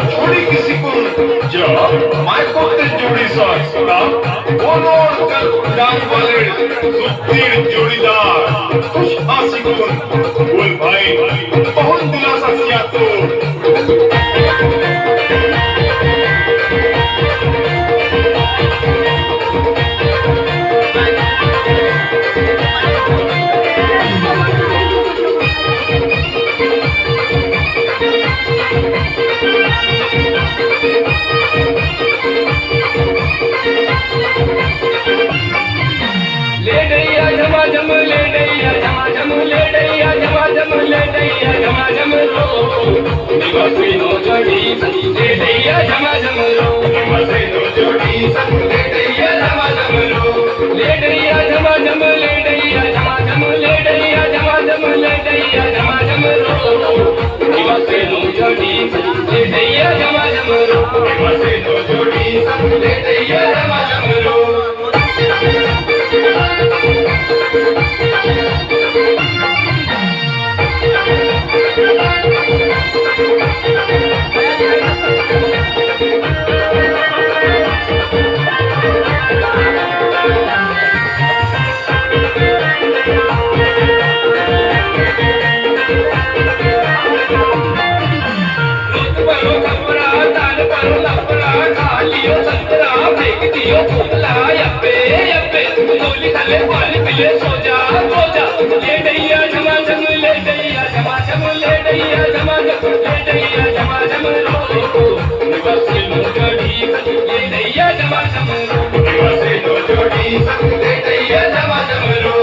छोड़ी किसी को जब मायको ते जोड़ी साथ ना बोलोड़ कर डांग वाले सुधीर जोड़ीदार खुश आशिकुन बोल भाई बहुत दिलासा किया तो निवासिनो जोड़ी ले दैया जमा जम लो निवासिनो जोड़ी ले दैया जमा जम लो ले दैया जमा जम ले दैया जमा जम ले दैया जमा जम ले दैया जमा जम लो निवासिनो जोड़ी ले दैया जमा जम लो निवासिनो जोड़ी ले दैया जमा जम लो सो जा ले दैया जमा जम ले दैया जमा जम ले दैया जमा जम ले दैया जमा जम लो निवासिनो जोड़ी ले दैया जमा जम लो निवासिनो जोड़ी ले दैया जमा जम लो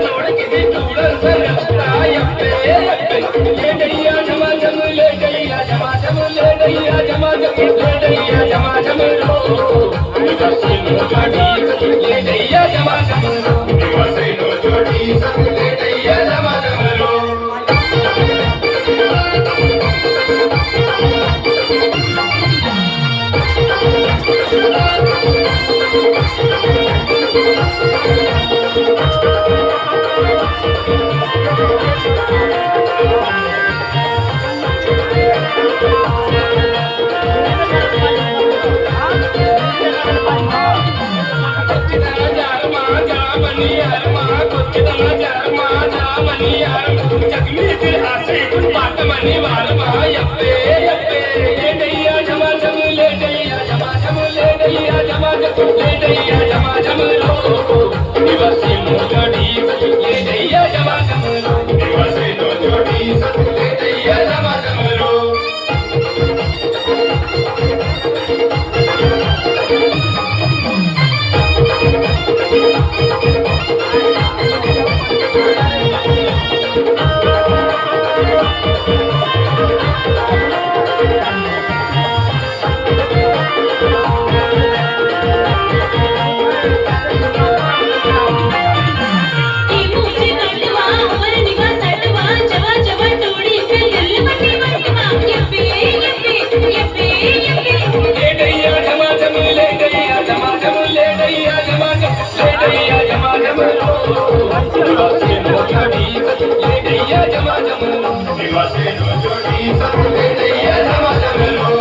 जोड़ के जोड़ से रखता यप्पे ले दैया जमा जम ले दैया जमा जम ले दैया जमा जम ले दैया जमा जम लो निवासिनो जोड़ी ले दैया जमा जम लो निवासिनो जोड़ी ले दैया जमा जम लो जगली फिर आसे बात मनी वार मा यप्पे यप्पे ले दैया जमा जम ले दैया जमा जम ले दैया जमा जम ले दैया जमा जम लो निवासिनो जोड़ी ले दैया जमा जम लो निवासिनो जोड़ी ले दैया जमा जम लो निवासिनो जोड़ी ले दैया जमा जम लो निवासिनो जोड़ी ले दैया जमा जम लो